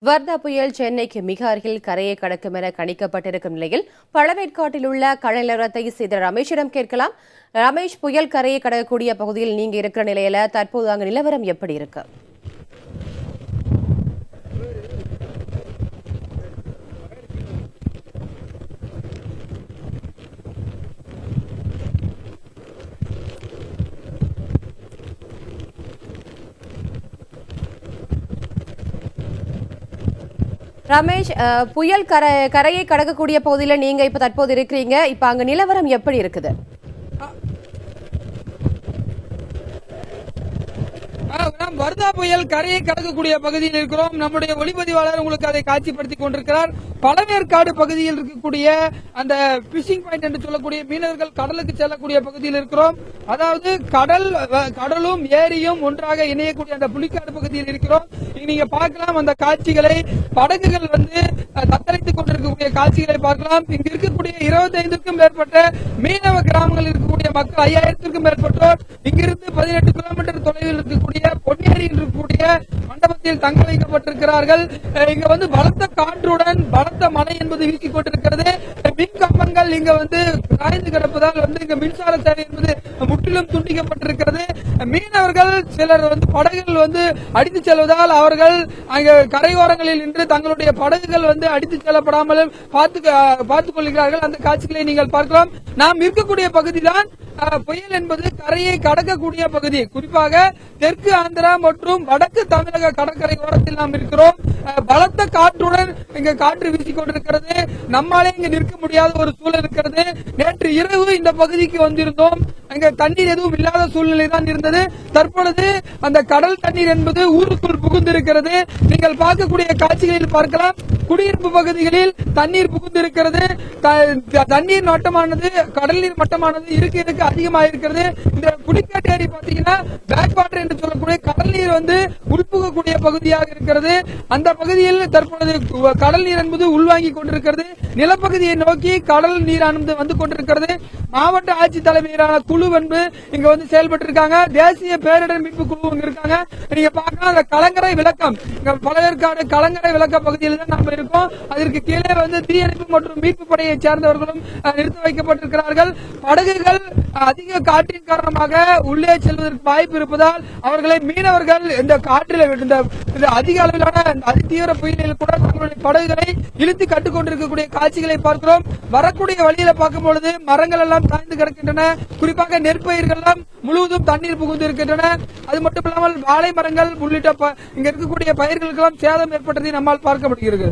வர்தா புயல் சென்னைக்கு மிக அருகில் கரையை கடக்கும் என கணிக்கப்பட்டிருக்கும் நிலையில் பழவேற்காட்டில் உள்ள கடல் நிலவரத்தை செய்த ரமேஷிடம் கேட்கலாம். ரமேஷ், புயல் கரையை கடக்கக்கூடிய பகுதியில் நீங்க இருக்கிற நிலையில தற்போது அங்கு நிலவரம் எப்படி இருக்கு? ரமேஷ், புயல் கரையை கடக்கக்கூடிய பகுதியில் நீங்க இப்ப தற்போது இருக்கிறீங்க. இப்ப அங்க நிலவரம் எப்படி இருக்குது? வர்தா புயல் கரையை கடக்கக்கூடிய பகுதியில் இருக்கிறோம். நம்முடைய ஒளிப்பதிவாளர் உங்களுக்கு அதை காட்சிப்படுத்திக் கொண்டிருக்கிறார். பழவேற்காடு பகுதியில் இருக்கக்கூடிய அந்த பிஷிங் பாயிண்ட் என்று சொல்லக்கூடிய மீனவர்கள் கடலுக்கு செல்லக்கூடிய பகுதியில் இருக்கிறோம். அதாவது கடலும் ஏரியும் ஒன்றாக இணையக்கூடிய அந்த புலிக்காடு பகுதியில் இருக்கிறோம். நீங்க பார்க்கலாம் அந்த காட்சிகளை, படகுகள் தத்தளித்துக் கொண்டிருக்கக்கூடிய காட்சிகளை பார்க்கலாம். இங்கு இருக்கக்கூடிய 25க்கும் மேற்பட்ட மீனவ கிராமங்களில் இருக்கக்கூடிய மக்கள் 5000த்திற்கும் மேற்பட்டோர் இங்கிருந்து 18 கிலோமீட்டர் தொலைவில் இருக்கக்கூடிய பொன்னேரி இருக்கக்கூடிய மண்டபத்தில் தங்க வைக்கப்பட்டிருக்கிறார்கள். இங்க பலத்த காற்றுடன் பலத்த மழை என்பது வீசிக் கொண்டிருக்கிறது. மின் கம்பங்கள் இங்க காய்ந்து கிடப்பதால் இங்க மின்சார சேவை என்பது முற்றிலும் துண்டிக்கப்பட்டிருக்கிறது. மீனவர்கள் சிலர் படகுகள் அடித்துச் செல்வதால் அவர்கள் அங்க கரையோரங்களில் நின்று தங்களுடைய படகுகள் அடித்துச் செல்லப்படாமல் பார்த்துக் கொள்கிறார்கள். அந்த காட்சிகளை நீங்கள் பார்க்கலாம். நாம் இருக்கக்கூடிய பகுதிதான் புயல் என்பது கரையை கடக்கக்கூடிய பகுதி. குறிப்பாக தெற்கு ஆந்திரா மற்றும் வடக்கு தமிழக கடற்கரை ஓரத்தில் நாம் இருக்கிறோம். பலத்த காற்றுடன் இங்க காற்று வீசிக் கொண்டிருக்கிறது. நம்மாலே இங்க நிற்க முடியாத ஒரு சூழல் இருக்கிறது. நேற்று இரவு இந்த பகுதிக்கு வந்திருந்தோம். அங்க தண்ணீர் எதுவும் இல்லாத சூழ்நிலை தான் இருந்தது. தற்பொழுது அந்த கடல் தண்ணீர் என்பது ஊருக்குள் புகுந்திருக்கிறது. நீங்கள் பார்க்கக்கூடிய காட்சிகளில் பார்க்கலாம். குடியிருப்பு பகுதிகளில் தண்ணீர் புகுந்திருக்கிறது. தண்ணீர் மட்டமானது, கடல் நீர் மட்டமானது இருக்க அதிகமாக இருக்கிறது. இந்த புலிக்காட்டு ஏரி பாத்தீங்கன்னா பேக் வாட்டர் என்று சொல்லக்கூடிய கடல் நீர் உள்புகக்கூடிய பகுதியாக இருக்கிறது. அந்த பகுதியில் தற்பொழுது கடல் நீர் என்பது உள்வாங்கி கொண்டிருக்கிறது. நிலப்பகுதியை நோக்கி கடல் நீரானது வந்து கொண்டிருக்கிறது. மாவட்ட ஆட்சி தலைமையிலான குழு இங்க செயல்பட்டு இருக்காங்க. தேசிய பேரிடர் மீட்பு குழு இங்க இருக்காங்க. நீங்க பார்க்கலாம் அந்த கலங்கரை விளக்கம், பழவேற்காடு கலங்கரை விளக்க பகுதியில் தான் நாம இருக்கோம். அதற்கு கீழே தீயணைப்பு மற்றும் மீட்பு படையை சேர்ந்தவர்களும் நிறுத்தி வைக்கப்பட்டிருக்கிறார்கள். படகுகள் அதிக காற்றின் காரணமாக உள்ளே செல்வதற்கு வாய்ப்பு இருப்பதால் அவர்களை மீனவர்கள் இந்த காற்றில் அதிக அளவிலான அதிதீவிர புயலில் கூட தங்களுடைய படகுகளை இழுத்து கட்டுக்கொண்டிருக்கக்கூடிய காட்சிகளை பார்க்கிறோம். வரக்கூடிய வழியில பார்க்கும் பொழுது மரங்கள் எல்லாம் சாய்ந்து கிடக்கின்றன. குறிப்பாக நெற்பயிர்கள் எல்லாம் முழுவதும் தண்ணீர் புகுந்து இருக்கின்றன. அது மட்டுமில்லாமல் வாழை மரங்கள் உள்ளிட்ட இங்க இருக்கக்கூடிய பயிர்களுக்கெல்லாம் சேதம் ஏற்பட்டதை நம்மால் பார்க்க முடிகிறது.